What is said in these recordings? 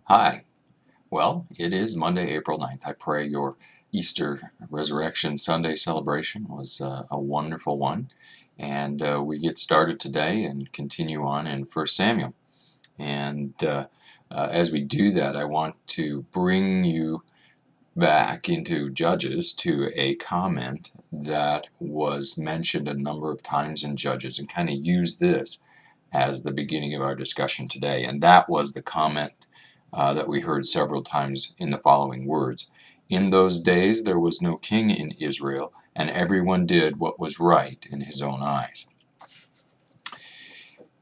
Hi. Well, it is Monday, April 9th. I pray your Easter Resurrection Sunday celebration was a wonderful one. And we get started today and continue on in 1 Samuel. And as we do that, I want to bring you back into Judges to a comment that was mentioned a number of times in Judges and kind of use this as the beginning of our discussion today. And that was the comment that we heard several times in the following words. In those days there was no king in Israel, and everyone did what was right in his own eyes.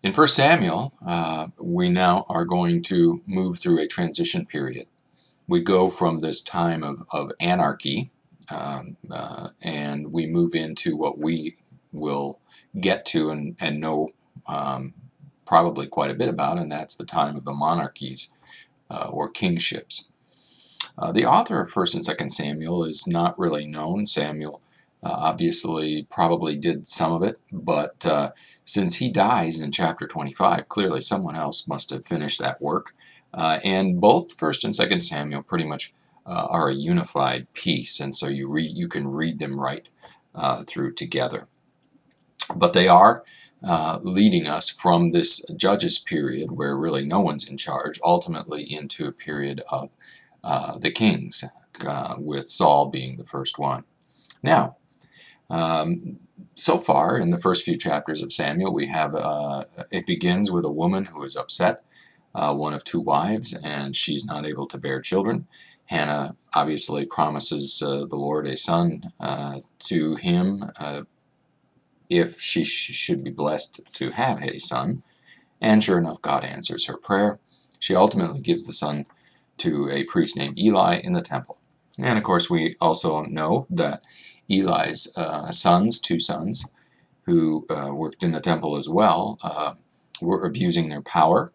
In 1 Samuel, we now are going to move through a transition period. We go from this time of anarchy, and we move into what we will get to and know probably quite a bit about, and that's the time of the monarchies or kingships. The author of 1st and 2nd Samuel is not really known. Samuel obviously probably did some of it, but since he dies in chapter 25, clearly someone else must have finished that work. And both 1st and 2nd Samuel pretty much are a unified piece, and so you can read them right through together. But they are leading us from this Judges period, where really no one's in charge, ultimately into a period of the kings, with Saul being the first one. Now, so far in the first few chapters of Samuel, we have it begins with a woman who is upset, one of two wives, and she's not able to bear children. Hannah obviously promises the Lord a son to him if she should be blessed to have a son. And sure enough, God answers her prayer. She ultimately gives the son to a priest named Eli in the temple. And of course, we also know that Eli's two sons, who worked in the temple as well, were abusing their power.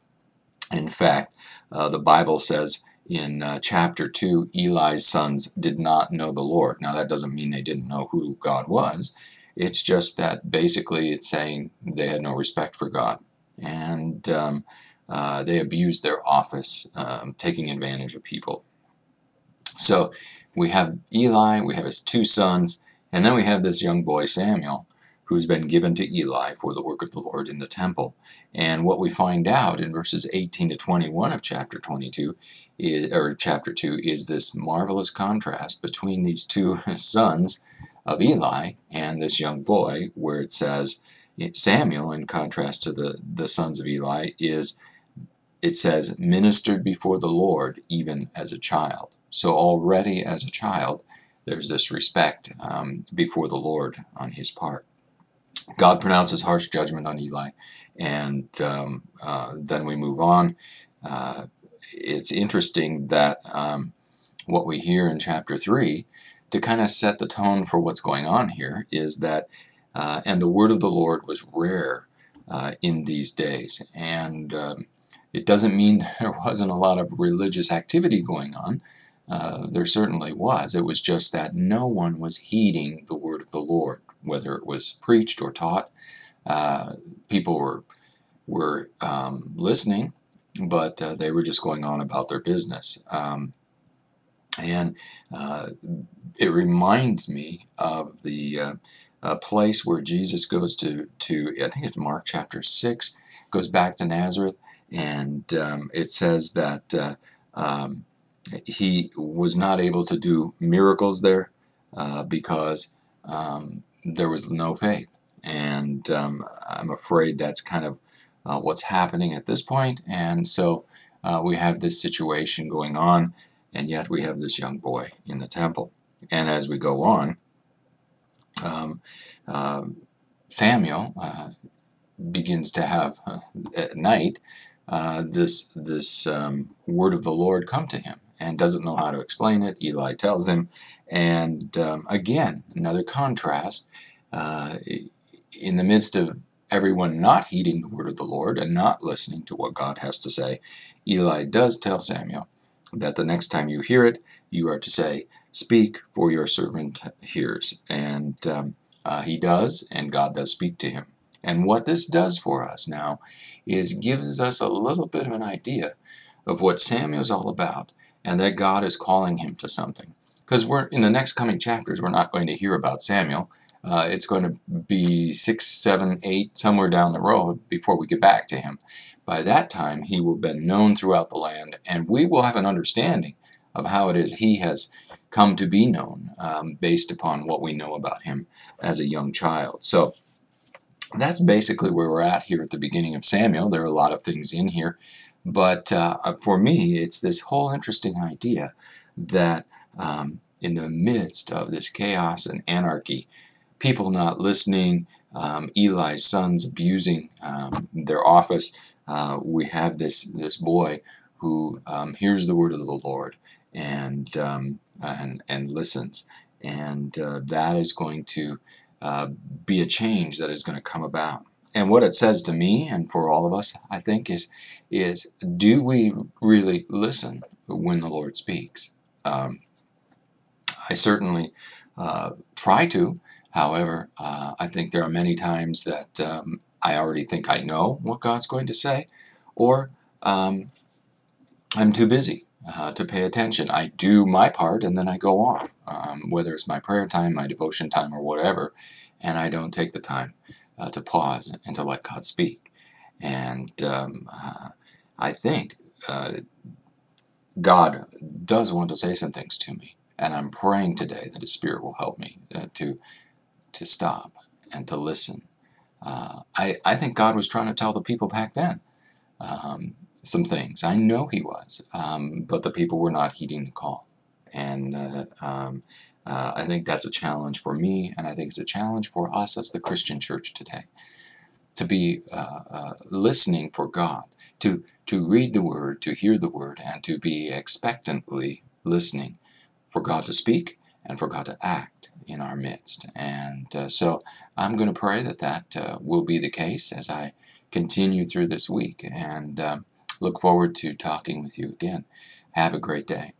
In fact, the Bible says in chapter 2, Eli's sons did not know the Lord. Now, that doesn't mean they didn't know who God was. It's just that basically it's saying they had no respect for God. And they abused their office, taking advantage of people. So we have Eli, we have his two sons, and then we have this young boy, Samuel, who's been given to Eli for the work of the Lord in the temple. And what we find out in verses 18 to 21 of chapter 22, chapter 2, is this marvelous contrast between these two sons of Eli and this young boy, where it says Samuel, in contrast to the sons of Eli, it says, ministered before the Lord even as a child. So already as a child, there's this respect before the Lord on his part. God pronounces harsh judgment on Eli, and then we move on. It's interesting that what we hear in chapter 3, to kind of set the tone for what's going on here, is that, and the word of the Lord was rare in these days. And it doesn't mean there wasn't a lot of religious activity going on. There certainly was. It was just that no one was heeding the word of the Lord, whether it was preached or taught. People were listening, but they were just going on about their business. And it reminds me of the place where Jesus goes to, I think it's Mark chapter 6, goes back to Nazareth, and it says that he was not able to do miracles there because there was no faith. And I'm afraid that's kind of what's happening at this point. And so we have this situation going on, and yet we have this young boy in the temple. And as we go on, Samuel begins to have at night this word of the Lord come to him, and doesn't know how to explain it. Eli tells him, and again, another contrast. In the midst of everyone not heeding the word of the Lord and not listening to what God has to say, Eli does tell Samuel that the next time you hear it, you are to say, "Speak, for your servant hears." And he does, and God does speak to him. And what this does for us now is gives us a little bit of an idea of what Samuel's all about, and that God is calling him to something. Because we're in the next coming chapters, we're not going to hear about Samuel. It's going to be 6, 7, 8, somewhere down the road before we get back to him. By that time, he will have been known throughout the land, and we will have an understanding of how it is he has come to be known, based upon what we know about him as a young child. So that's basically where we're at here at the beginning of Samuel. There are a lot of things in here, but for me, it's this whole interesting idea that in the midst of this chaos and anarchy, people not listening, Eli's sons abusing their office, we have this boy who hears the word of the Lord and listens, and that is going to be a change that is going to come about. And what it says to me and for all of us, I think, is do we really listen when the Lord speaks? I certainly try to. However, I think there are many times that I already think I know what God's going to say, or I'm too busy to pay attention. I do my part and then I go off, whether it's my prayer time, my devotion time, or whatever, and I don't take the time to pause and to let God speak. And I think God does want to say some things to me, and I'm praying today that His Spirit will help me to stop and to listen. I think God was trying to tell the people back then some things. I know He was, but the people were not heeding the call. And I think that's a challenge for me, and I think it's a challenge for us as the Christian church today, to be listening for God, to read the Word, to hear the Word, and to be expectantly listening for God to speak and for God to act in our midst. And so I'm going to pray that that will be the case as I continue through this week, and look forward to talking with you again. Have a great day.